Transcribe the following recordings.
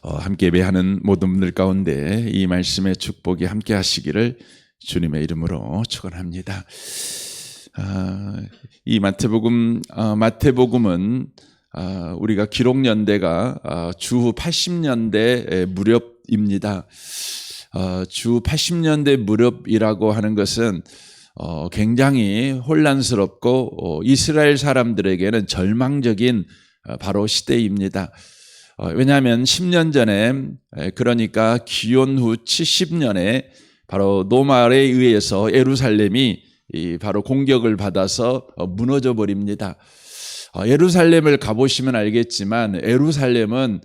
함께 예배하는 모든 분들 가운데 이 말씀의 축복이 함께 하시기를 주님의 이름으로 축원합니다. 이 마태복음은 우리가 기록 연대가 주후 80년대 무렵입니다. 주 80년대 무렵이라고 하는 것은 굉장히 혼란스럽고 이스라엘 사람들에게는 절망적인 바로 시대입니다. 왜냐하면 10년 전에, 그러니까 기원 후 70년에 바로 노말에 의해서 예루살렘이 바로 공격을 받아서 무너져 버립니다. 예루살렘을 가보시면 알겠지만 예루살렘은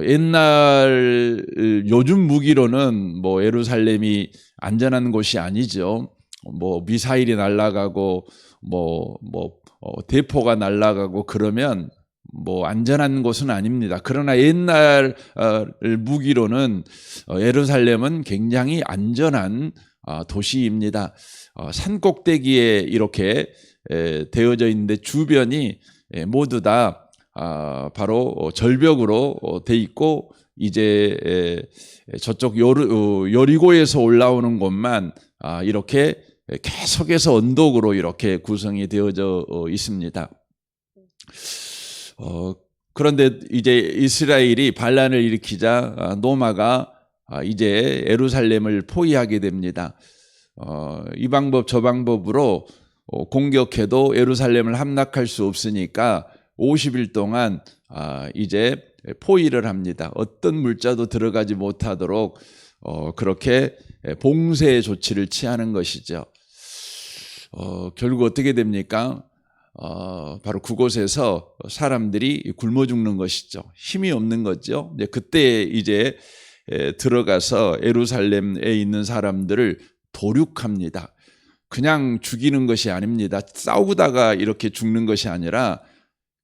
옛날 요즘 무기로는 뭐 예루살렘이 안전한 곳이 아니죠. 뭐 미사일이 날아가고 대포가 날아가고 그러면 뭐 안전한 곳은 아닙니다. 그러나 옛날 무기로는 예루살렘은 굉장히 안전한 도시입니다. 산 꼭대기에 이렇게 되어져 있는데 주변이 모두 다 바로 절벽으로 돼 있고, 이제 저쪽 여리고에서 올라오는 곳만 이렇게 계속해서 언덕으로 이렇게 구성이 되어져 있습니다. 그런데 이제 이스라엘이 반란을 일으키자 노마가 이제 예루살렘을 포위하게 됩니다. 이 방법 저 방법으로 공격해도 예루살렘을 함락할 수 없으니까 50일 동안 이제 포위를 합니다. 어떤 물자도 들어가지 못하도록 그렇게 봉쇄 조치를 취하는 것이죠. 결국 어떻게 됩니까? 바로 그곳에서 사람들이 굶어 죽는 것이죠. 힘이 없는 거죠. 그때 이제 들어가서 예루살렘에 있는 사람들을 도륙합니다. 그냥 죽이는 것이 아닙니다. 싸우다가 이렇게 죽는 것이 아니라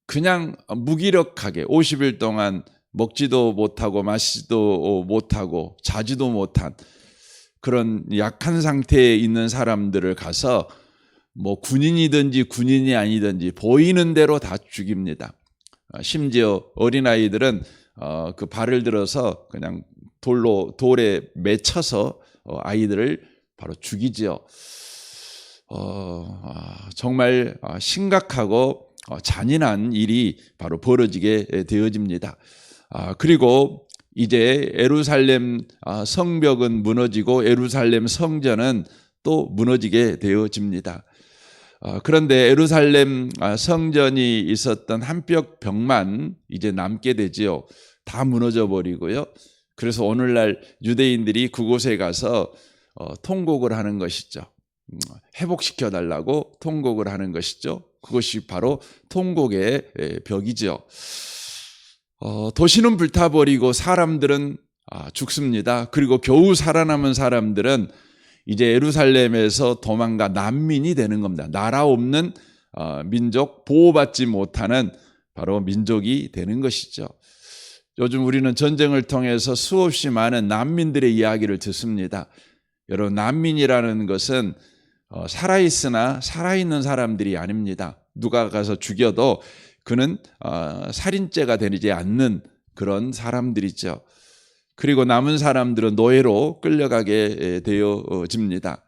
그냥 무기력하게 50일 동안 먹지도 못하고 마시지도 못하고 자지도 못한 그런 약한 상태에 있는 사람들을 가서 뭐 군인이든지 군인이 아니든지 보이는 대로 다 죽입니다. 심지어 어린아이들은 그 발을 들어서 그냥 돌에 맺혀서 아이들을 바로 죽이죠. 정말 심각하고 잔인한 일이 바로 벌어지게 되어집니다. 그리고 이제 예루살렘 성벽은 무너지고 예루살렘 성전은 또 무너지게 되어집니다. 그런데 예루살렘 성전이 있었던 한 벽만 이제 남게 되지요. 다 무너져 버리고요. 그래서 오늘날 유대인들이 그곳에 가서 통곡을 하는 것이죠. 회복시켜 달라고 통곡을 하는 것이죠. 그것이 바로 통곡의 벽이죠. 도시는 불타버리고 사람들은 죽습니다. 그리고 겨우 살아남은 사람들은 이제 예루살렘에서 도망가 난민이 되는 겁니다. 나라 없는 민족, 보호받지 못하는 바로 민족이 되는 것이죠. 요즘 우리는 전쟁을 통해서 수없이 많은 난민들의 이야기를 듣습니다. 여러분, 난민이라는 것은 살아있으나 살아있는 사람들이 아닙니다. 누가 가서 죽여도 그는 살인죄가 되지 않는 그런 사람들이죠. 그리고 남은 사람들은 노예로 끌려가게 되어집니다.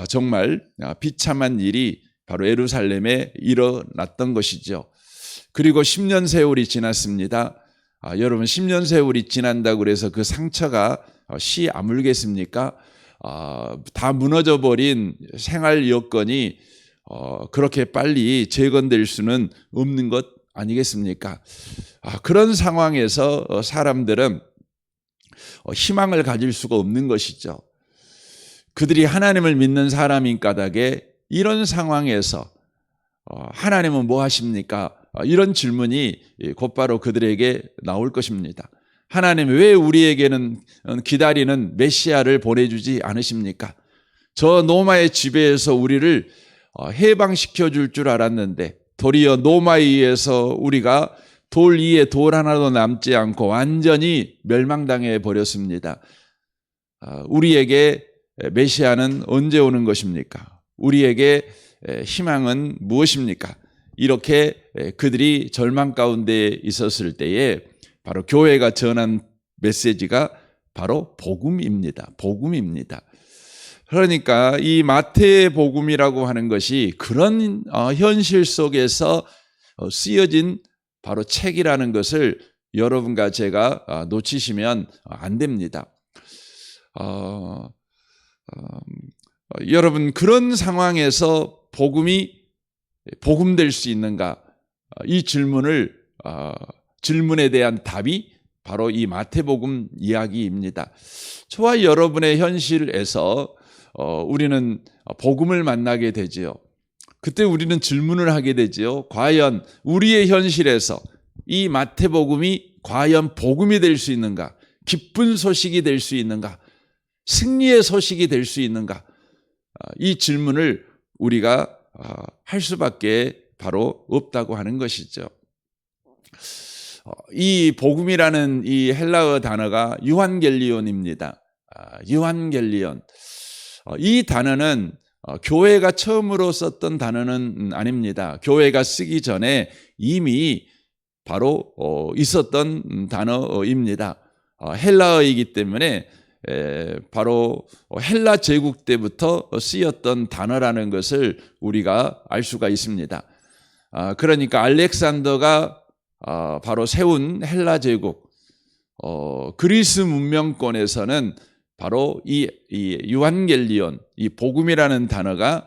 정말 비참한 일이 바로 예루살렘에 일어났던 것이죠. 그리고 10년 세월이 지났습니다. 여러분, 10년 세월이 지난다고 해서 그 상처가 시 아물겠습니까? 다 무너져버린 생활 여건이 그렇게 빨리 재건될 수는 없는 것 아니겠습니까? 그런 상황에서 사람들은 희망을 가질 수가 없는 것이죠. 그들이 하나님을 믿는 사람인 까닭에 이런 상황에서 하나님은 뭐 하십니까? 이런 질문이 곧바로 그들에게 나올 것입니다. 하나님, 왜 우리에게는 기다리는 메시아를 보내주지 않으십니까? 저 노마의 지배에서 우리를 해방시켜 줄 줄 알았는데 도리어 노마에 의해서 우리가 돌 위에 돌 하나도 남지 않고 완전히 멸망당해 버렸습니다. 우리에게 메시아는 언제 오는 것입니까? 우리에게 희망은 무엇입니까? 이렇게 그들이 절망 가운데 있었을 때에 바로 교회가 전한 메시지가 바로 복음입니다. 복음입니다. 그러니까 이 마태복음이라고 하는 것이 그런 현실 속에서 쓰여진 바로 책이라는 것을 여러분과 제가 놓치시면 안 됩니다. 여러분, 그런 상황에서 복음이 복음될 수 있는가? 이 질문에 대한 답이 바로 이 마태복음 이야기입니다. 저와 여러분의 현실에서 우리는 복음을 만나게 되지요. 그때 우리는 질문을 하게 되지요. 과연 우리의 현실에서 이 마태복음이 과연 복음이 될 수 있는가? 기쁜 소식이 될 수 있는가? 승리의 소식이 될 수 있는가? 이 질문을 우리가 할 수밖에 바로 없다고 하는 것이죠. 이 복음이라는 이 헬라어 단어가 유한겔리온입니다. 유한겔리온. 이 단어는 교회가 처음으로 썼던 단어는 아닙니다. 교회가 쓰기 전에 이미 바로 있었던 단어입니다. 헬라어이기 때문에 바로 헬라 제국 때부터 쓰였던 단어라는 것을 우리가 알 수가 있습니다. 그러니까 알렉산더가 바로 세운 헬라 제국, 그리스 문명권에서는 바로 이 유한겔리온, 이 복음이라는 단어가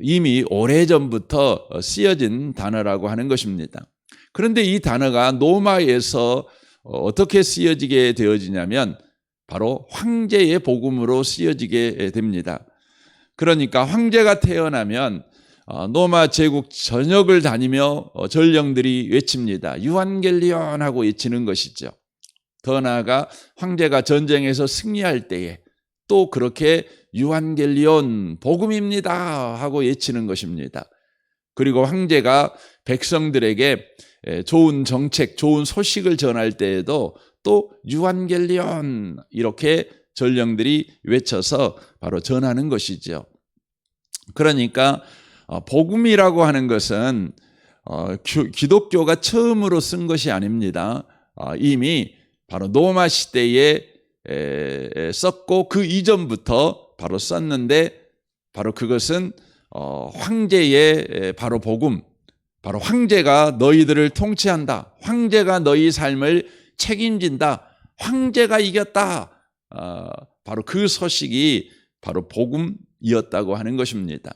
이미 오래전부터 쓰여진 단어라고 하는 것입니다. 그런데 이 단어가 로마에서 어떻게 쓰여지게 되어지냐면 바로 황제의 복음으로 쓰여지게 됩니다. 그러니까 황제가 태어나면 로마 제국 전역을 다니며 전령들이 외칩니다. 유한겔리온 하고 외치는 것이죠. 더 나아가 황제가 전쟁에서 승리할 때에 또 그렇게 유한겔리온 복음입니다 하고 외치는 것입니다. 그리고 황제가 백성들에게 좋은 정책, 좋은 소식을 전할 때에도 또 유한겔리온 이렇게 전령들이 외쳐서 바로 전하는 것이죠. 그러니까 복음이라고 하는 것은 기독교가 처음으로 쓴 것이 아닙니다. 이미 바로 로마 시대에 썼고 그 이전부터 바로 썼는데 바로 그것은 황제의 바로 복음, 바로 황제가 너희들을 통치한다. 황제가 너희 삶을 책임진다. 황제가 이겼다. 바로 그 소식이 바로 복음이었다고 하는 것입니다.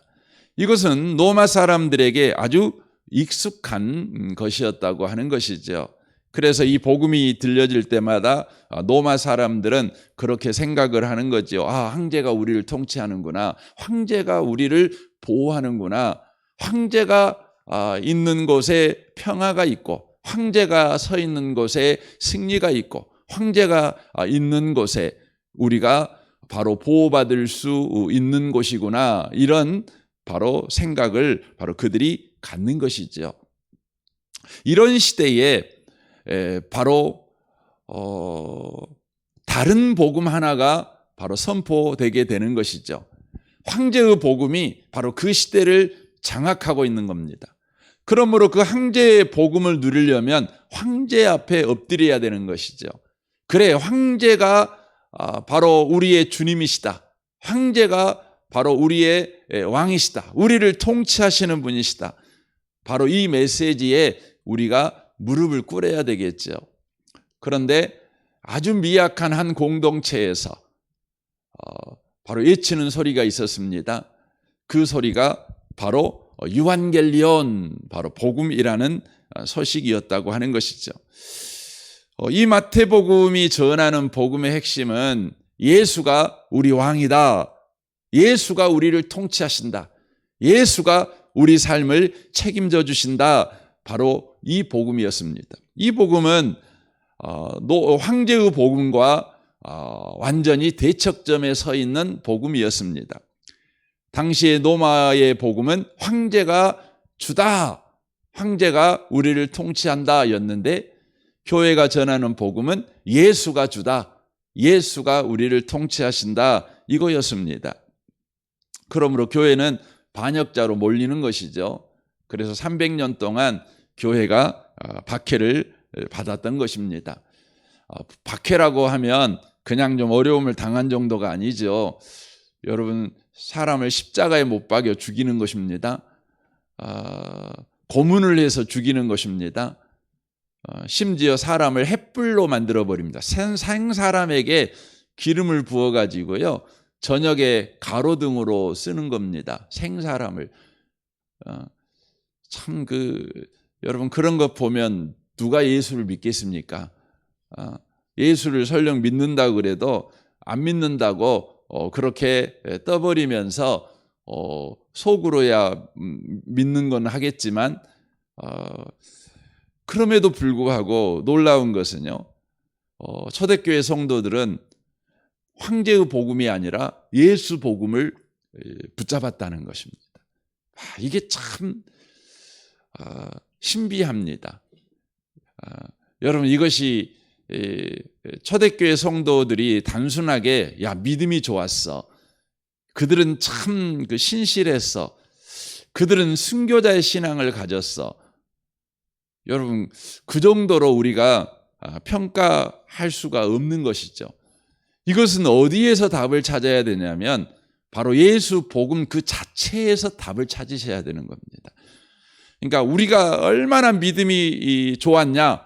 이것은 로마 사람들에게 아주 익숙한 것이었다고 하는 것이죠. 그래서 이 복음이 들려질 때마다 로마 사람들은 그렇게 생각을 하는 거죠. 황제가 우리를 통치하는구나. 황제가 우리를 보호하는구나. 황제가 있는 곳에 평화가 있고, 황제가 서 있는 곳에 승리가 있고, 황제가 있는 곳에 우리가 바로 보호받을 수 있는 곳이구나. 이런 바로 생각을 바로 그들이 갖는 것이죠. 이런 시대에 바로 다른 복음 하나가 바로 선포되게 되는 것이죠. 황제의 복음이 바로 그 시대를 장악하고 있는 겁니다. 그러므로 그 황제의 복음을 누리려면 황제 앞에 엎드려야 되는 것이죠. 그래, 황제가 바로 우리의 주님이시다. 황제가 바로 우리의 왕이시다. 우리를 통치하시는 분이시다. 바로 이 메시지에 우리가 무릎을 꿇어야 되겠죠. 그런데 아주 미약한 한 공동체에서 바로 외치는 소리가 있었습니다. 그 소리가 바로 유한겔리온, 바로 복음이라는 소식이었다고 하는 것이죠. 이 마태복음이 전하는 복음의 핵심은 예수가 우리 왕이다. 예수가 우리를 통치하신다. 예수가 우리 삶을 책임져 주신다. 바로 이 복음이었습니다. 이 복음은 황제의 복음과 완전히 대척점에 서 있는 복음이었습니다. 당시의 로마의 복음은 황제가 주다, 황제가 우리를 통치한다 였는데, 교회가 전하는 복음은 예수가 주다, 예수가 우리를 통치하신다, 이거였습니다. 그러므로 교회는 반역자로 몰리는 것이죠. 그래서 300년 동안 교회가 박해를 받았던 것입니다. 박해라고 하면 그냥 좀 어려움을 당한 정도가 아니죠. 여러분, 사람을 십자가에 못 박여 죽이는 것입니다. 고문을 해서 죽이는 것입니다. 심지어 사람을 햇불로 만들어 버립니다. 생사람에게 기름을 부어 가지고요, 저녁에 가로등으로 쓰는 겁니다. 생사람을. 참 여러분, 그런 것 보면 누가 예수를 믿겠습니까? 예수를 설령 믿는다고 그래도 안 믿는다고 그렇게 떠버리면서 속으로야 믿는 건 하겠지만, 그럼에도 불구하고 놀라운 것은요, 초대교회 성도들은 황제의 복음이 아니라 예수 복음을 붙잡았다는 것입니다. 이게 참 신비합니다. 여러분, 이것이 초대교회 성도들이 단순하게 믿음이 좋았어, 그들은 참 신실했어, 그들은 순교자의 신앙을 가졌어, 여러분, 그 정도로 우리가 평가할 수가 없는 것이죠. 이것은 어디에서 답을 찾아야 되냐면 바로 예수 복음 그 자체에서 답을 찾으셔야 되는 겁니다. 그러니까 우리가 얼마나 믿음이 좋았냐,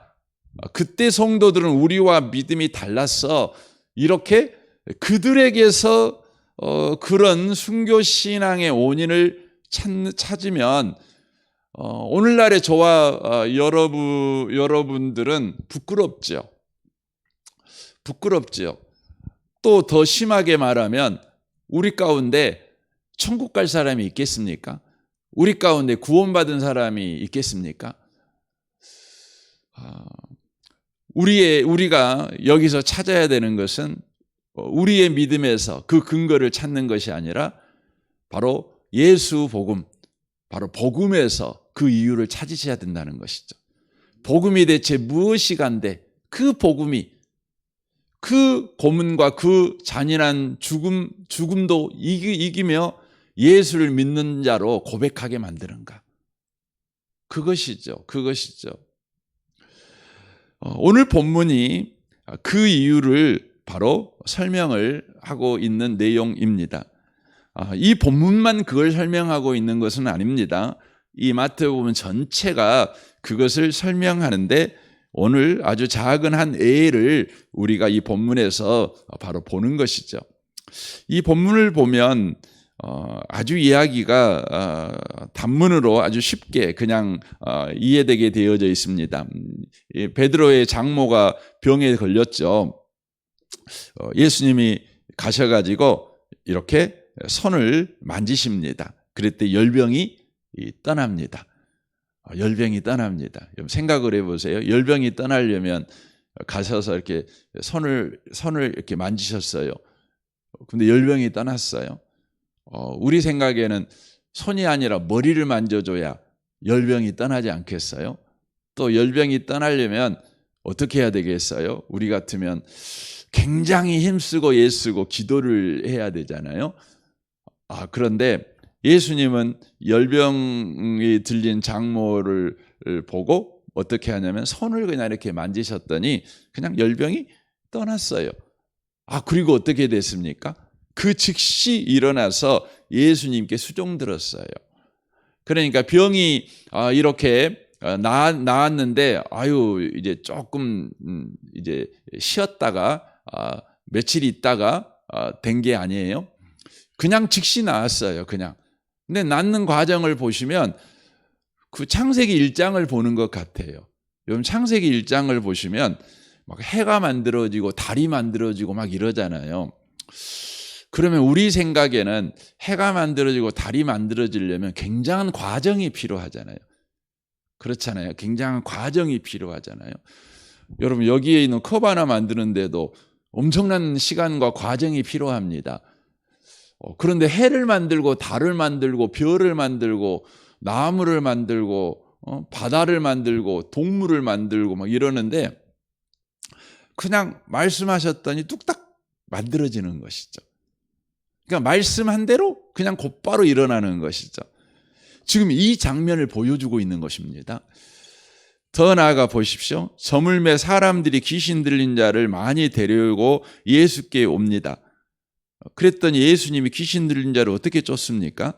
그때 성도들은 우리와 믿음이 달랐어, 이렇게 그들에게서 그런 순교신앙의 원인을 찾으면 오늘날의 저와 여러분들은 부끄럽죠. 또 더 심하게 말하면 우리 가운데 천국 갈 사람이 있겠습니까? 우리 가운데 구원받은 사람이 있겠습니까? 우리가 여기서 찾아야 되는 것은 우리의 믿음에서 그 근거를 찾는 것이 아니라 바로 예수 복음, 바로 복음에서 그 이유를 찾으셔야 된다는 것이죠. 복음이 대체 무엇이 간데 그 복음이 그 고문과 그 잔인한 죽음도 이기며 예수를 믿는 자로 고백하게 만드는가? 그것이죠. 오늘 본문이 그 이유를 바로 설명을 하고 있는 내용입니다. 이 본문만 그걸 설명하고 있는 것은 아닙니다. 이 마태복음 전체가 그것을 설명하는데 오늘 아주 작은 한 예를 우리가 이 본문에서 바로 보는 것이죠. 이 본문을 보면 아주 이야기가 단문으로 아주 쉽게 그냥 이해되게 되어져 있습니다. 베드로의 장모가 병에 걸렸죠. 예수님이 가셔가지고 이렇게 손을 만지십니다. 그랬더니 열병이 떠납니다. 여러분, 생각을 해보세요. 열병이 떠나려면 가셔서 이렇게 손을 이렇게 만지셨어요. 근데 열병이 떠났어요. 우리 생각에는 손이 아니라 머리를 만져줘야 열병이 떠나지 않겠어요? 또 열병이 떠나려면 어떻게 해야 되겠어요? 우리 같으면 굉장히 힘쓰고 애쓰고 기도를 해야 되잖아요. 그런데 예수님은 열병이 들린 장모를 보고 어떻게 하냐면 손을 그냥 이렇게 만지셨더니 그냥 열병이 떠났어요. 그리고 어떻게 됐습니까? 그 즉시 일어나서 예수님께 수종들었어요. 그러니까 병이 이렇게 나았는데 이제 조금 이제 쉬었다가 며칠 있다가 된 게 아니에요. 그냥 즉시 나았어요. 그냥. 근데 낫는 과정을 보시면 그 창세기 1장을 보는 것 같아요. 여러분, 창세기 1장을 보시면 막 해가 만들어지고 달이 만들어지고 막 이러잖아요. 그러면 우리 생각에는 해가 만들어지고 달이 만들어지려면 굉장한 과정이 필요하잖아요. 그렇잖아요. 굉장한 과정이 필요하잖아요. 여러분, 여기에 있는 컵 하나 만드는데도 엄청난 시간과 과정이 필요합니다. 그런데 해를 만들고 달을 만들고 별을 만들고 나무를 만들고 바다를 만들고 동물을 만들고 막 이러는데 그냥 말씀하셨더니 뚝딱 만들어지는 것이죠. 그러니까 말씀한 대로 그냥 곧바로 일어나는 것이죠. 지금 이 장면을 보여주고 있는 것입니다. 더 나아가 보십시오. 저물매 사람들이 귀신 들린 자를 많이 데려오고 예수께 옵니다. 그랬더니 예수님이 귀신 들린 자를 어떻게 쫓습니까?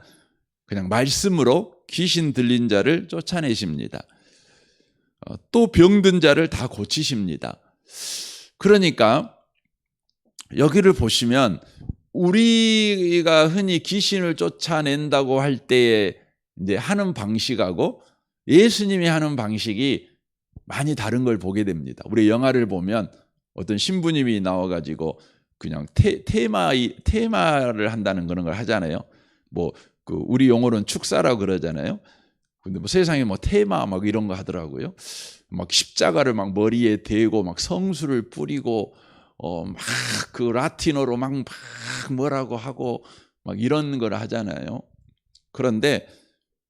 그냥 말씀으로 귀신 들린 자를 쫓아내십니다. 또 병든 자를 다 고치십니다. 그러니까 여기를 보시면 우리가 흔히 귀신을 쫓아낸다고 할 때에 이제 하는 방식하고 예수님이 하는 방식이 많이 다른 걸 보게 됩니다. 우리 영화를 보면 어떤 신부님이 나와가지고 그냥 테마를 한다는 그런 걸 하잖아요. 뭐 우리 용어로는 축사라고 그러잖아요. 근데 뭐 세상에 뭐 테마 막 이런 거 하더라고요. 막 십자가를 막 머리에 대고 막 성수를 뿌리고 막 그 라틴어로 막 뭐라고 하고 막 이런 걸 하잖아요. 그런데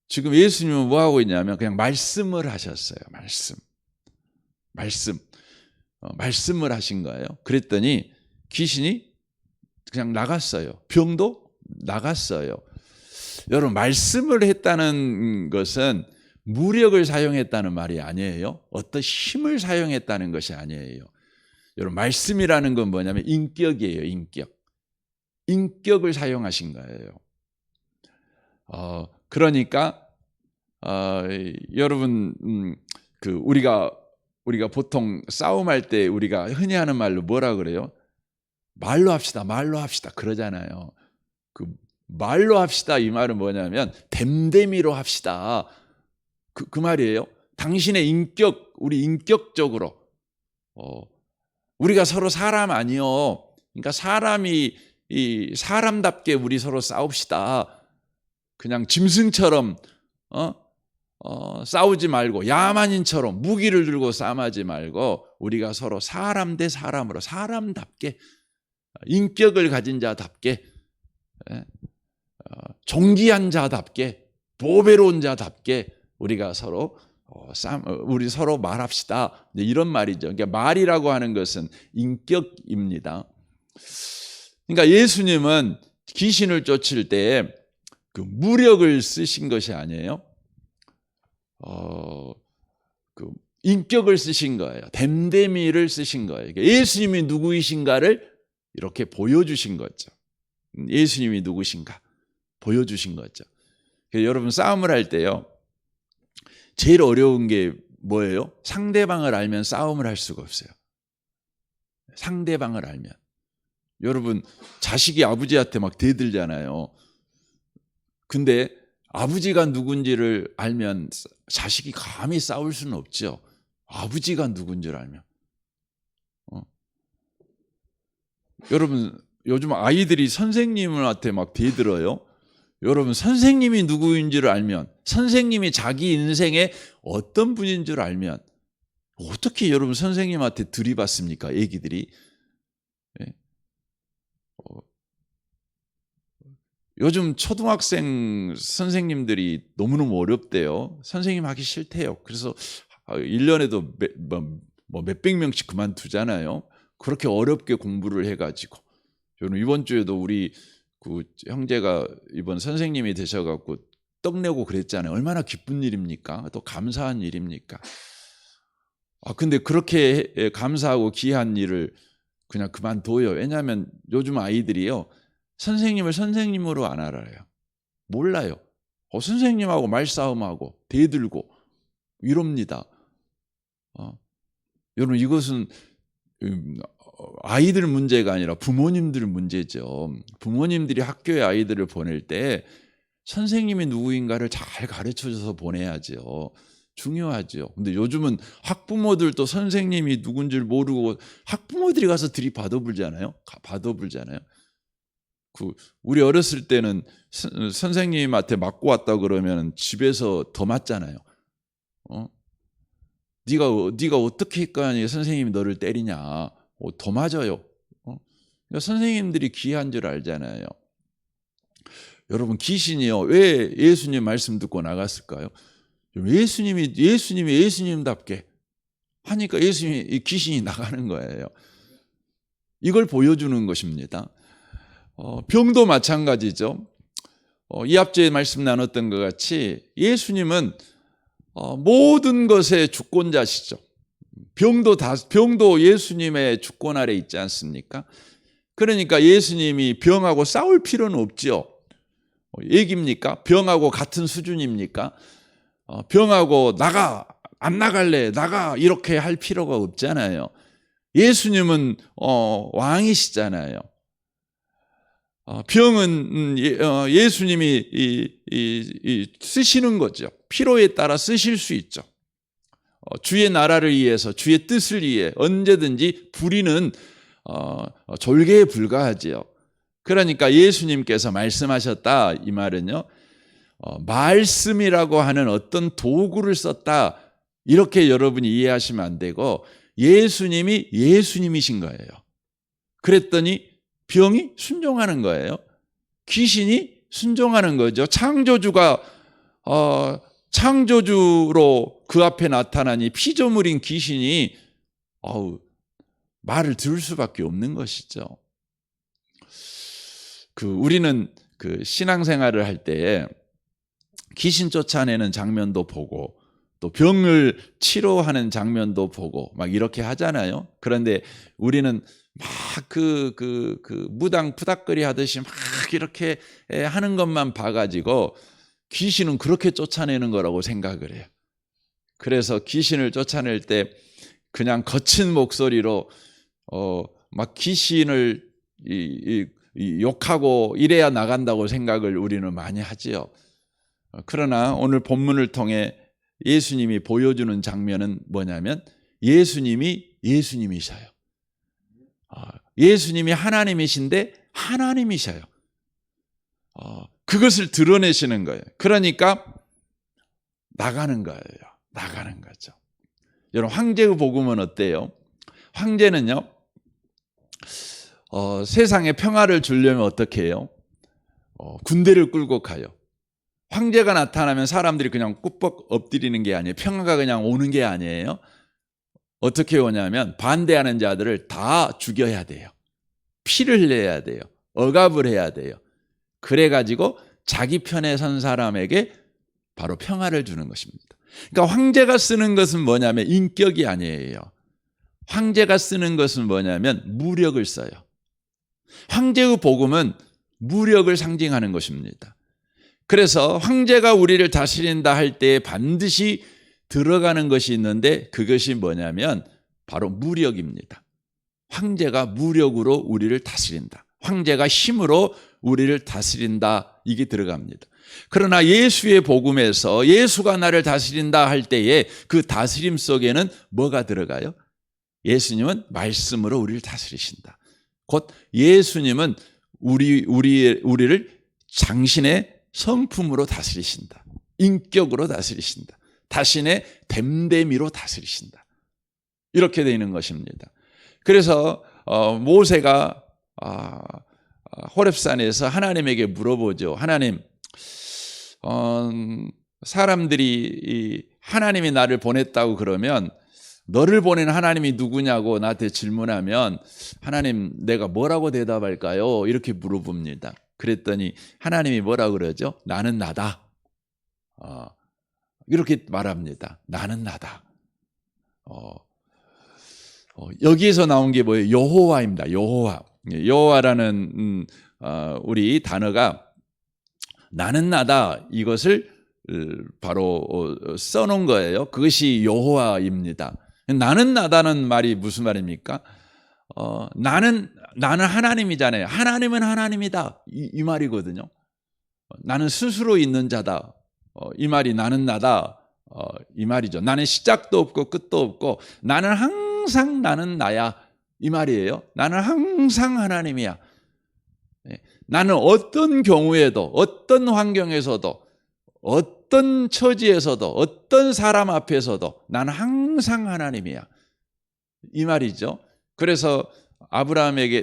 지금 예수님은 뭐 하고 있냐면 그냥 말씀을 하셨어요. 말씀을 하신 거예요. 그랬더니 귀신이 그냥 나갔어요. 병도 나갔어요. 여러분, 말씀을 했다는 것은 무력을 사용했다는 말이 아니에요. 어떤 힘을 사용했다는 것이 아니에요. 여러분, 말씀이라는 건 뭐냐면 인격이에요. 인격을 사용하신 거예요. 그러니까 여러분, 우리가 보통 싸움할 때 우리가 흔히 하는 말로 뭐라 그래요? 말로 합시다 그러잖아요. 말로 합시다 이 말은 뭐냐면 됨됨이로 합시다. 그 말이에요. 당신의 우리 인격적으로 우리가 서로 사람 아니요. 그러니까 사람답게 우리 서로 싸웁시다. 그냥 짐승처럼 싸우지 말고 야만인처럼 무기를 들고 싸움하지 말고 우리가 서로 사람 대 사람으로 사람답게 인격을 가진 자답게 존귀한 자답게 보배로운 자답게 우리가 서로 말합시다. 이런 말이죠. 그러니까 말이라고 하는 것은 인격입니다. 그러니까 예수님은 귀신을 쫓을 때 그 무력을 쓰신 것이 아니에요. 인격을 쓰신 거예요. 됨됨이를 쓰신 거예요. 그러니까 예수님이 누구이신가를 이렇게 보여주신 거죠. 예수님이 누구신가 보여주신 거죠. 여러분, 싸움을 할 때요, 제일 어려운 게 뭐예요? 상대방을 알면 싸움을 할 수가 없어요. 상대방을 알면. 여러분, 자식이 아버지한테 막 대들잖아요. 근데 아버지가 누군지를 알면 자식이 감히 싸울 수는 없죠. 아버지가 누군지를 알면. 여러분, 요즘 아이들이 선생님한테 막 대들어요. 여러분, 선생님이 누구인지를 알면, 선생님이 자기 인생에 어떤 분인 줄 알면 어떻게 여러분 선생님한테 들이받습니까? 애기들이. 요즘 초등학생 선생님들이 너무너무 어렵대요. 선생님 하기 싫대요. 그래서 1년에도 몇백 명씩 그만두잖아요. 그렇게 어렵게 공부를 해가지고. 저는 이번 주에도 우리 형제가 이번 선생님이 되셔갖고 떡내고 그랬잖아요. 얼마나 기쁜 일입니까? 또 감사한 일입니까? 근데 그렇게 감사하고 귀한 일을 그냥 그만둬요. 왜냐하면 요즘 아이들이요, 선생님을 선생님으로 안 알아요. 몰라요. 선생님하고 말싸움하고 대들고 이럽니다. 여러분, 이것은 아이들 문제가 아니라 부모님들 문제죠. 부모님들이 학교에 아이들을 보낼 때 선생님이 누구인가를 잘 가르쳐줘서 보내야죠. 중요하죠. 근데 요즘은 학부모들도 선생님이 누군지를 모르고 학부모들이 가서 들이받아불잖아요. 우리 어렸을 때는 선생님한테 맞고 왔다 그러면 집에서 더 맞잖아요. 네가 어떻게 했거니 선생님이 너를 때리냐. 더 맞아요. 그러니까 선생님들이 귀한 줄 알잖아요. 여러분, 귀신이요, 왜 예수님 말씀 듣고 나갔을까요? 예수님이 예수님답게 하니까 귀신이 나가는 거예요. 이걸 보여주는 것입니다. 병도 마찬가지죠. 이 앞주에 말씀 나눴던 것 같이 예수님은 모든 것의 주권자시죠. 병도 예수님의 주권 아래 있지 않습니까? 그러니까 예수님이 병하고 싸울 필요는 없지요. 얘기입니까? 병하고 같은 수준입니까? 병하고 안 나갈래, 나가, 이렇게 할 필요가 없잖아요. 예수님은 왕이시잖아요. 병은 예수님이 쓰시는 거죠. 필요에 따라 쓰실 수 있죠. 주의 나라를 위해서, 주의 뜻을 위해 언제든지 부리는 졸개에 불과하지요. 그러니까 예수님께서 말씀하셨다, 이 말은요, 말씀이라고 하는 어떤 도구를 썼다, 이렇게 여러분이 이해하시면 안 되고, 예수님이 예수님이신 거예요. 그랬더니 병이 순종하는 거예요. 귀신이 순종하는 거죠. 창조주가 창조주로 그 앞에 나타나니 피조물인 귀신이 말을 들을 수밖에 없는 것이죠. 우리는 신앙생활을 할 때에 귀신 쫓아내는 장면도 보고 또 병을 치료하는 장면도 보고 막 이렇게 하잖아요. 그런데 우리는 막 무당 푸닥거리 하듯이 막 이렇게 하는 것만 봐가지고 귀신은 그렇게 쫓아내는 거라고 생각을 해요. 그래서 귀신을 쫓아낼 때 그냥 거친 목소리로 막 귀신을 욕하고 이래야 나간다고 생각을 우리는 많이 하지요. 그러나 오늘 본문을 통해 예수님이 보여주는 장면은 뭐냐면 예수님이 예수님이셔요. 예수님이 하나님이신데 하나님이셔요. 그것을 드러내시는 거예요. 그러니까 나가는 거예요. 나가는 거죠. 여러분, 황제의 복음은 어때요? 황제는요, 세상에 평화를 주려면 어떻게 해요? 군대를 끌고 가요. 황제가 나타나면 사람들이 그냥 꾹뻑 엎드리는 게 아니에요. 평화가 그냥 오는 게 아니에요. 어떻게 오냐면 반대하는 자들을 다 죽여야 돼요. 피를 흘려야 돼요. 억압을 해야 돼요. 그래가지고 자기 편에 선 사람에게 바로 평화를 주는 것입니다. 그러니까 황제가 쓰는 것은 뭐냐면 인격이 아니에요. 황제가 쓰는 것은 뭐냐면 무력을 써요. 황제의 복음은 무력을 상징하는 것입니다. 그래서 황제가 우리를 다스린다 할 때 반드시 들어가는 것이 있는데 그것이 뭐냐면 바로 무력입니다. 황제가 무력으로 우리를 다스린다. 황제가 힘으로 우리를 다스린다. 이게 들어갑니다. 그러나 예수의 복음에서 예수가 나를 다스린다 할 때에 그 다스림 속에는 뭐가 들어가요? 예수님은 말씀으로 우리를 다스리신다. 곧 예수님은 우리를 당신의 성품으로 다스리신다. 인격으로 다스리신다. 자신의 됨됨이로 다스리신다. 이렇게 되는 것입니다. 그래서 모세가 호렙산에서 하나님에게 물어보죠. 하나님, 사람들이 하나님이 나를 보냈다고 그러면 너를 보낸 하나님이 누구냐고 나한테 질문하면 하나님, 내가 뭐라고 대답할까요? 이렇게 물어봅니다. 그랬더니 하나님이 뭐라고 그러죠? 나는 나다. 이렇게 말합니다. 나는 나다. 여기에서 나온 게 뭐예요? 여호와입니다. 여호와. 여호와라는 우리 단어가 나는 나다, 이것을 바로 써놓은 거예요. 그것이 여호와입니다. 나는 나다는 말이 무슨 말입니까? 나는 하나님이잖아요. 하나님은 하나님이다, 이 말이거든요. 나는 스스로 있는 자다, 이 말이 나는 나다, 이 말이죠. 나는 시작도 없고 끝도 없고 나는 항상 나는 나야, 이 말이에요. 나는 항상 하나님이야. 나는 어떤 경우에도, 어떤 환경에서도, 어떤 처지에서도, 어떤 사람 앞에서도 나는 항상 하나님이야, 이 말이죠. 그래서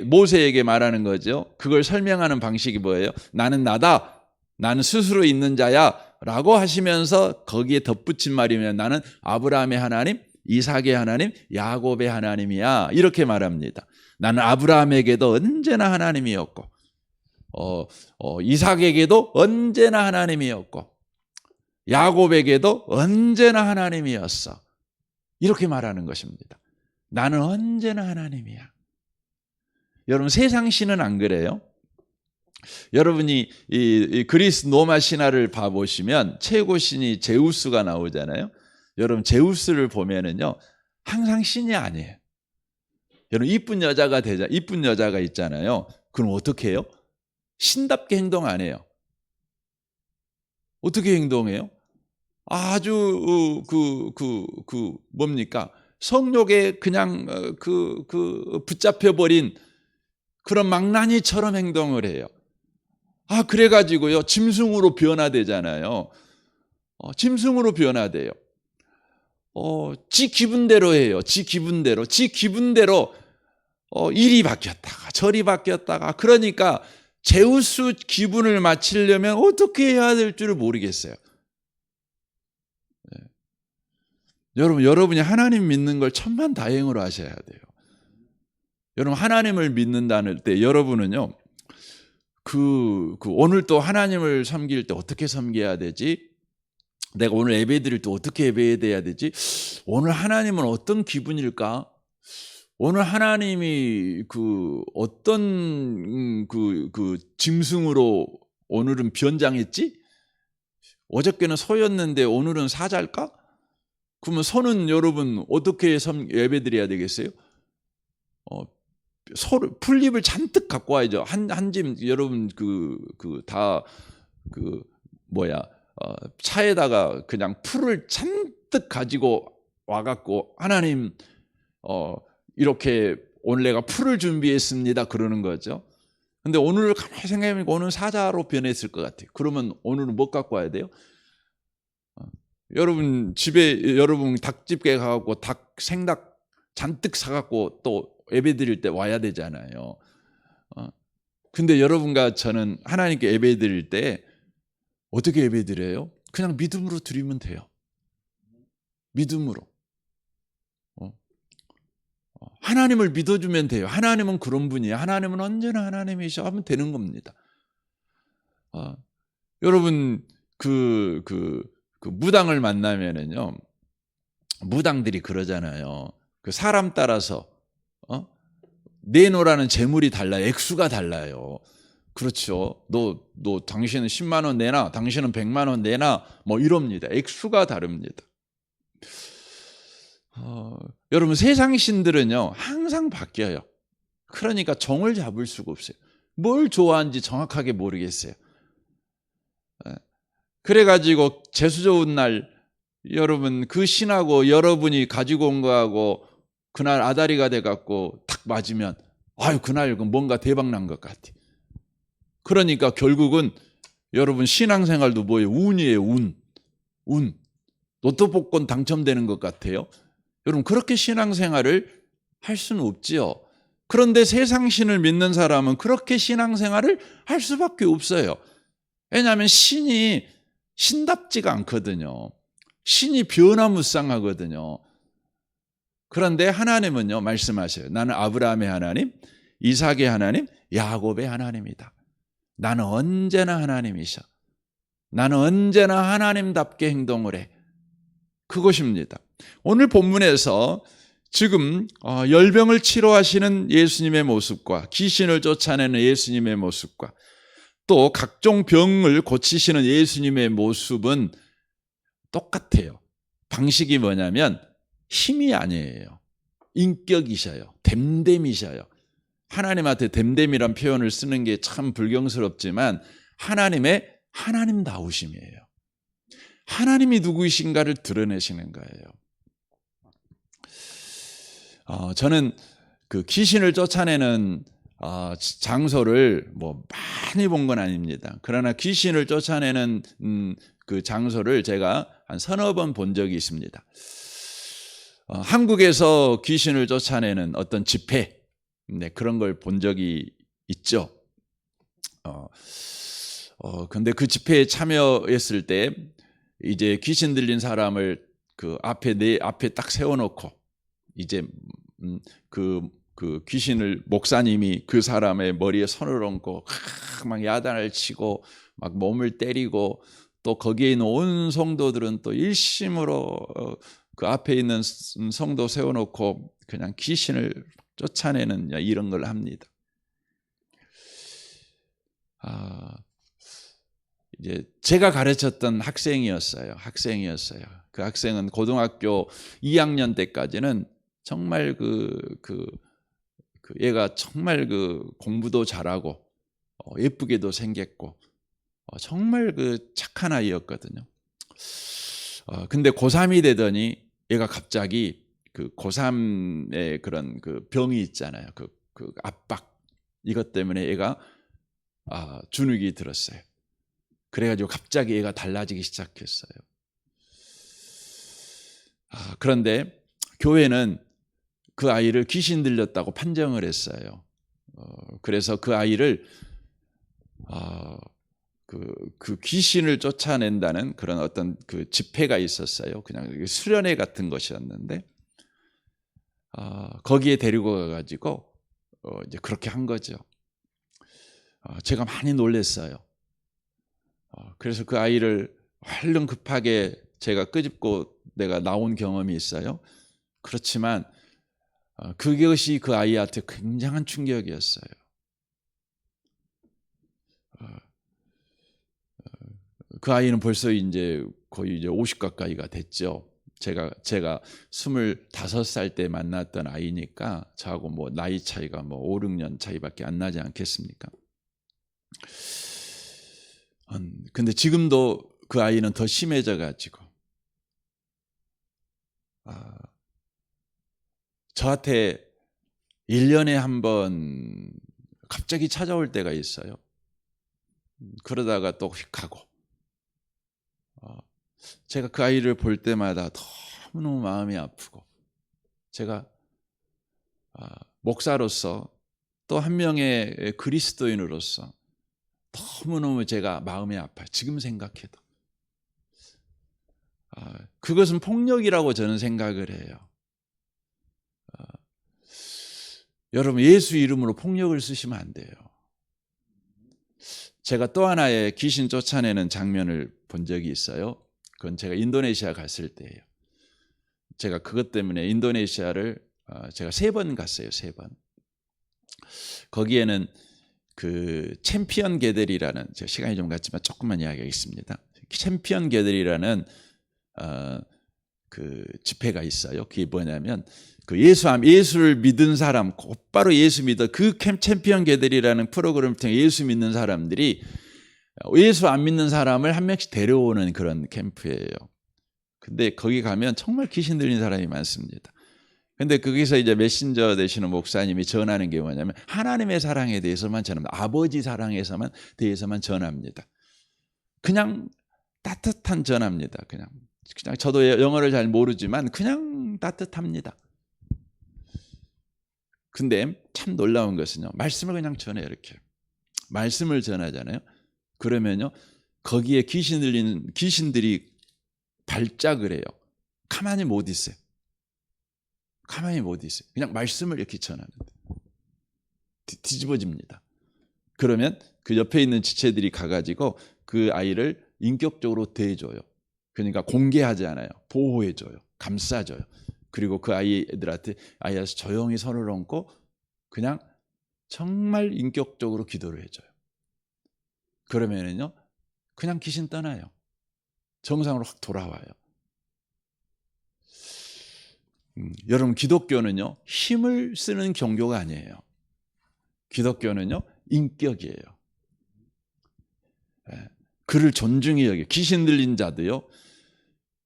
모세에게 말하는 거죠. 그걸 설명하는 방식이 뭐예요? 나는 나다, 나는 스스로 있는 자야 라고 하시면서 거기에 덧붙인 말이면 나는 아브라함의 하나님, 이삭의 하나님, 야곱의 하나님이야, 이렇게 말합니다. 나는 아브라함에게도 언제나 하나님이었고 이삭에게도 언제나 하나님이었고 야곱에게도 언제나 하나님이었어. 이렇게 말하는 것입니다. 나는 언제나 하나님이야. 여러분, 세상 신은 안 그래요? 여러분이 이 그리스 로마 신화를 봐보시면 최고 신이 제우스가 나오잖아요. 여러분, 제우스를 보면은요, 항상 신이 아니에요. 여러분, 이쁜 여자가 있잖아요. 그럼 어떻게 해요? 신답게 행동 안 해요. 어떻게 행동해요? 아주 뭡니까? 성욕에 그냥 붙잡혀 버린 그런 망나니처럼 행동을 해요. 그래가지고요, 짐승으로 변화되잖아요. 짐승으로 변화돼요. 지 기분대로 해요. 지 기분대로 이리 바뀌었다가 저리 바뀌었다가. 그러니까 제우스 기분을 맞추려면 어떻게 해야 될 줄을 모르겠어요. 여러분이 하나님 믿는 걸 천만다행으로 하셔야 돼요. 여러분, 하나님을 믿는다는 때 여러분은요, 오늘 또 하나님을 섬길 때 어떻게 섬겨야 되지? 내가 오늘 예배드릴 때 어떻게 예배해야 되지? 오늘 하나님은 어떤 기분일까? 오늘 하나님이 어떤 짐승으로 오늘은 변장했지? 어저께는 소였는데 오늘은 사자일까? 그러면 소는 여러분 어떻게 예배드려야 되겠어요? 풀잎을 잔뜩 갖고 와야죠. 한 짐 여러분 차에다가 그냥 풀을 잔뜩 가지고 와갖고 하나님 이렇게 오늘 내가 풀을 준비했습니다 그러는 거죠. 근데 오늘을 가만히 생각해보니까 오늘 사자로 변했을 것 같아요. 그러면 오늘은 뭐 갖고 와야 돼요? 여러분 집에 여러분 닭집게 가갖고 생닭 잔뜩 사갖고 또 예배 드릴 때 와야 되잖아요. 근데 여러분과 저는 하나님께 예배 드릴 때 어떻게 예배 드려요? 그냥 믿음으로 드리면 돼요. 믿음으로. 하나님을 믿어주면 돼요. 하나님은 그런 분이에요. 하나님은 언제나 하나님이셔 하면 되는 겁니다. 여러분 무당을 만나면은요, 무당들이 그러잖아요. 사람 따라서 내놓으라는 재물이 달라요. 액수가 달라요. 그렇죠. 너 당신은 10만 원 내놔, 당신은 100만 원 내놔, 뭐 이럽니다. 액수가 다릅니다. 여러분, 세상 신들은요 항상 바뀌어요. 그러니까 정을 잡을 수가 없어요. 뭘 좋아하는지 정확하게 모르겠어요. 그래가지고 재수 좋은 날 여러분 그 신하고 여러분이 가지고 온 거하고 그날 아다리가 돼갖고 탁 맞으면 그날 뭔가 대박 난 것 같아. 그러니까 결국은 여러분 신앙생활도 뭐예요? 운이에요. 운. 로또 복권 당첨되는 것 같아요. 여러분, 그렇게 신앙생활을 할 수는 없지요. 그런데 세상 신을 믿는 사람은 그렇게 신앙생활을 할 수밖에 없어요. 왜냐하면 신이 신답지가 않거든요. 신이 변화무쌍하거든요. 그런데 하나님은요 말씀하셔요. 나는 아브라함의 하나님, 이삭의 하나님, 야곱의 하나님이다. 나는 언제나 하나님이셔. 나는 언제나 하나님답게 행동을 해. 그것입니다. 오늘 본문에서 지금 열병을 치료하시는 예수님의 모습과 귀신을 쫓아내는 예수님의 모습과 또 각종 병을 고치시는 예수님의 모습은 똑같아요. 방식이 뭐냐면 힘이 아니에요. 인격이셔요. 됨됨이셔요. 하나님한테 됨됨이란 표현을 쓰는 게 참 불경스럽지만 하나님의 하나님다우심이에요. 하나님이 누구이신가를 드러내시는 거예요. 저는 귀신을 쫓아내는 장소를 많이 본 건 아닙니다. 그러나 귀신을 쫓아내는 그 장소를 제가 한 서너 번 본 적이 있습니다. 한국에서 귀신을 쫓아내는 어떤 집회, 그런 걸 본 적이 있죠. 근데 그 집회에 참여했을 때 이제 귀신 들린 사람을 내 앞에 딱 세워놓고 이제 그 귀신을 목사님이 그 사람의 머리에 손을 얹고 막 야단을 치고 막 몸을 때리고 또 거기에 있는 온 성도들은 또 일심으로 그 앞에 있는 성도 세워놓고 그냥 귀신을 쫓아내는 이런 걸 합니다. 이제 제가 가르쳤던 학생이었어요. 그 학생은 고등학교 2학년 때까지는 정말 얘가 정말 공부도 잘하고 예쁘게도 생겼고 정말 착한 아이였거든요. 근데 고3이 되더니 얘가 갑자기 고3의 그런 병이 있잖아요. 압박, 이것 때문에 얘가 주눅이 들었어요. 그래가지고 갑자기 얘가 달라지기 시작했어요. 그런데 교회는 그 아이를 귀신 들렸다고 판정을 했어요. 그래서 그 아이를 그 귀신을 쫓아낸다는 그런 어떤 집회가 있었어요. 그냥 수련회 같은 것이었는데 거기에 데리고 가가지고 이제 그렇게 한 거죠. 제가 많이 놀랐어요. 그래서 그 아이를 얼른 급하게 제가 끄집고 내가 나온 경험이 있어요. 그렇지만 그것이 그 아이한테 굉장한 충격이었어요. 그 아이는 벌써 이제 거의 이제 50 가까이가 됐죠. 제가 25살 때 만났던 아이니까 저하고 뭐 나이 차이가 뭐 5, 6년 차이밖에 안 나지 않겠습니까? 근데 지금도 그 아이는 더 심해져 가지고 저한테 1년에 한 번 갑자기 찾아올 때가 있어요. 그러다가 또 휙 가고. 제가 그 아이를 볼 때마다 너무너무 마음이 아프고, 제가 목사로서 또 한 명의 그리스도인으로서 너무너무 제가 마음이 아파요. 지금 생각해도. 그것은 폭력이라고 저는 생각을 해요. 여러분, 예수 이름으로 폭력을 쓰시면 안 돼요. 제가 또 하나의 귀신 쫓아내는 장면을 본 적이 있어요. 그건 제가 인도네시아 갔을 때예요. 제가 그것 때문에 인도네시아를 제가 3번 갔어요. 3번. 거기에는 그 챔피언 개들이라는, 제가 시간이 좀 갔지만 조금만 이야기하겠습니다. 챔피언 개들이라는 그 집회가 있어요. 그게 뭐냐면 예수를 믿은 사람, 곧바로 예수 믿어 그 챔피언 개들이라는 프로그램을 통해 예수 믿는 사람들이 예수 안 믿는 사람을 한 명씩 데려오는 그런 캠프예요. 근데 거기 가면 정말 귀신 들린 사람이 많습니다. 근데 거기서 이제 메신저 되시는 목사님이 전하는 게 뭐냐면 하나님의 사랑에 대해서만 전합니다. 아버지 사랑에서만 대해서만 전합니다. 그냥 따뜻한 전합니다. 그냥 저도 영어를 잘 모르지만 그냥 따뜻합니다. 근데 참 놀라운 것은요, 말씀을 그냥 전해요. 이렇게 말씀을 전하잖아요. 그러면요, 거기에 귀신들이 발작을 해요. 가만히 못 있어요. 그냥 말씀을 이렇게 전하는데 뒤집어집니다. 그러면 그 옆에 있는 지체들이 가가지고 그 아이를 인격적으로 대해줘요. 그러니까 공개하지 않아요. 보호해줘요. 감싸줘요. 그리고 그 아이들한테 조용히 손을 얹고 그냥 정말 인격적으로 기도를 해줘요. 그러면은요, 그냥 귀신 떠나요. 정상으로 확 돌아와요. 여러분, 기독교는요, 힘을 쓰는 종교가 아니에요. 기독교는요, 인격이에요. 그를 존중히 여겨요. 귀신 들린 자도요,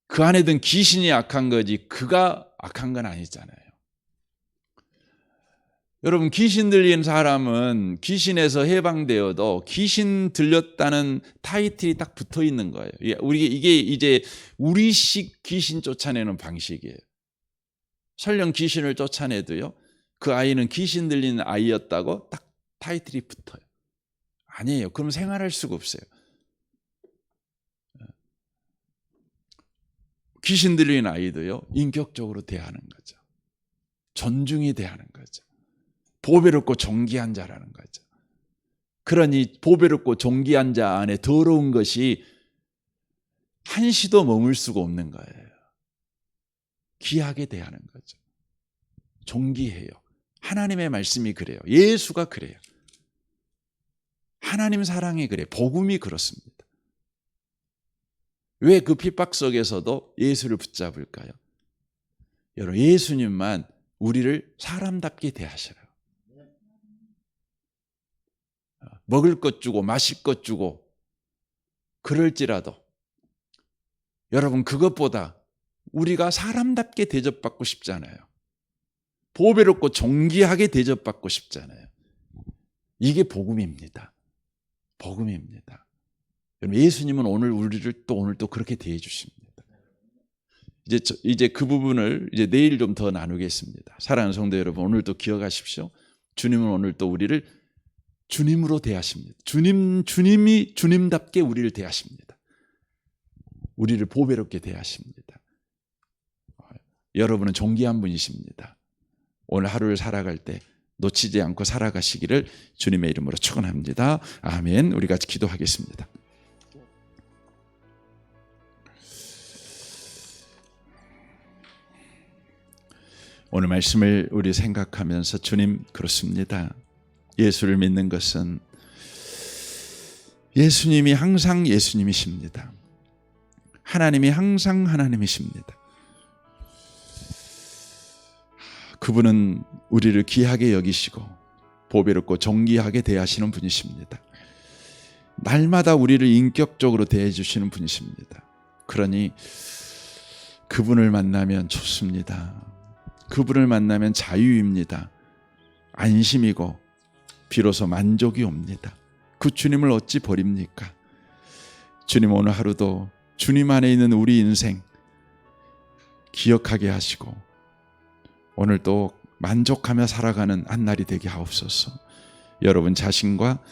그 안에 든 귀신이 악한 거지 그가 악한 건 아니잖아요. 여러분, 귀신 들린 사람은 귀신에서 해방되어도 귀신 들렸다는 타이틀이 딱 붙어 있는 거예요. 이게 이제 우리식 귀신 쫓아내는 방식이에요. 설령 귀신을 쫓아내도요, 그 아이는 귀신 들린 아이였다고 딱 타이틀이 붙어요. 아니에요. 그럼 생활할 수가 없어요. 귀신 들린 아이도요, 인격적으로 대하는 거죠. 존중이 대하는 거죠. 보배롭고 존귀한 자라는 거죠. 그러니 보배롭고 존귀한 자 안에 더러운 것이 한시도 머물 수가 없는 거예요. 귀하게 대하는 거죠. 존귀해요. 하나님의 말씀이 그래요. 예수가 그래요. 하나님 사랑이 그래요. 복음이 그렇습니다. 왜 그 핍박 속에서도 예수를 붙잡을까요? 여러분, 예수님만 우리를 사람답게 대하셔요. 먹을 것 주고 마실 것 주고 그럴지라도 여러분, 그것보다 우리가 사람답게 대접받고 싶잖아요. 보배롭고 존귀하게 대접받고 싶잖아요. 이게 복음입니다. 복음입니다. 여러분, 예수님은 오늘 또 그렇게 대해 주십니다. 이제 그 부분을 이제 내일 좀 더 나누겠습니다. 사랑하는 성도 여러분, 오늘도 기억하십시오. 주님은 오늘 또 우리를 주님으로 대하십니다. 주님이 주님답게 우리를 대하십니다. 우리를 보배롭게 대하십니다. 여러분은 존귀한 분이십니다. 오늘 하루를 살아갈 때 놓치지 않고 살아가시기를 주님의 이름으로 축원합니다. 아멘. 우리 같이 기도하겠습니다. 오늘 말씀을 우리 생각하면서 주님, 그렇습니다. 예수를 믿는 것은 예수님이 항상 예수님이십니다. 하나님이 항상 하나님이십니다. 그분은 우리를 귀하게 여기시고 보배롭고 존귀하게 대하시는 분이십니다. 날마다 우리를 인격적으로 대해 주시는 분이십니다. 그러니 그분을 만나면 좋습니다. 그분을 만나면 자유입니다. 안심이고 비로소 만족이 옵니다. 그 주님을 어찌 버립니까? 주님, 오늘 하루도 주님 안에 있는 우리 인생 기억하게 하시고 오늘 또 만족하며 살아가는 한 날이 되게 하옵소서. 여러분 자신과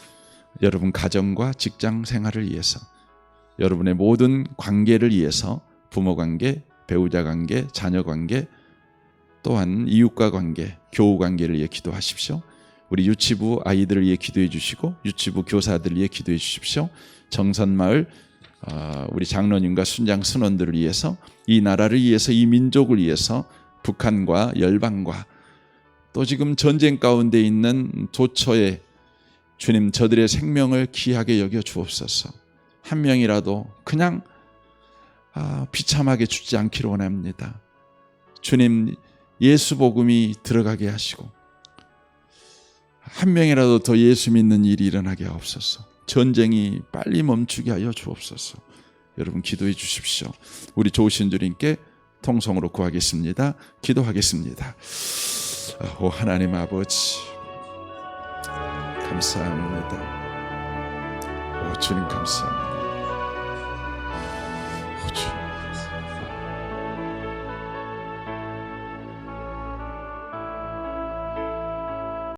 여러분 가정과 직장 생활을 위해서, 여러분의 모든 관계를 위해서, 부모 관계, 배우자 관계, 자녀 관계, 또한 이웃과 관계, 교우 관계를 위해 기도하십시오. 우리 유치부 아이들을 위해 기도해 주시고 유치부 교사들을 위해 기도해 주십시오. 정선마을 우리 장로님과 순장 선원들을 위해서, 이 나라를 위해서, 이 민족을 위해서, 북한과 열방과 또 지금 전쟁 가운데 있는 도처에 주님, 저들의 생명을 귀하게 여겨 주옵소서. 한 명이라도 그냥 비참하게 죽지 않기를 원합니다. 주님, 예수 복음이 들어가게 하시고 한 명이라도 더 예수 믿는 일이 일어나게 하옵소서. 전쟁이 빨리 멈추게 하여 주옵소서. 여러분 기도해 주십시오. 우리 좋으신 주님께 통성으로 구하겠습니다. 기도하겠습니다. 오 하나님 아버지, 감사합니다. 오 주님 감사합니다.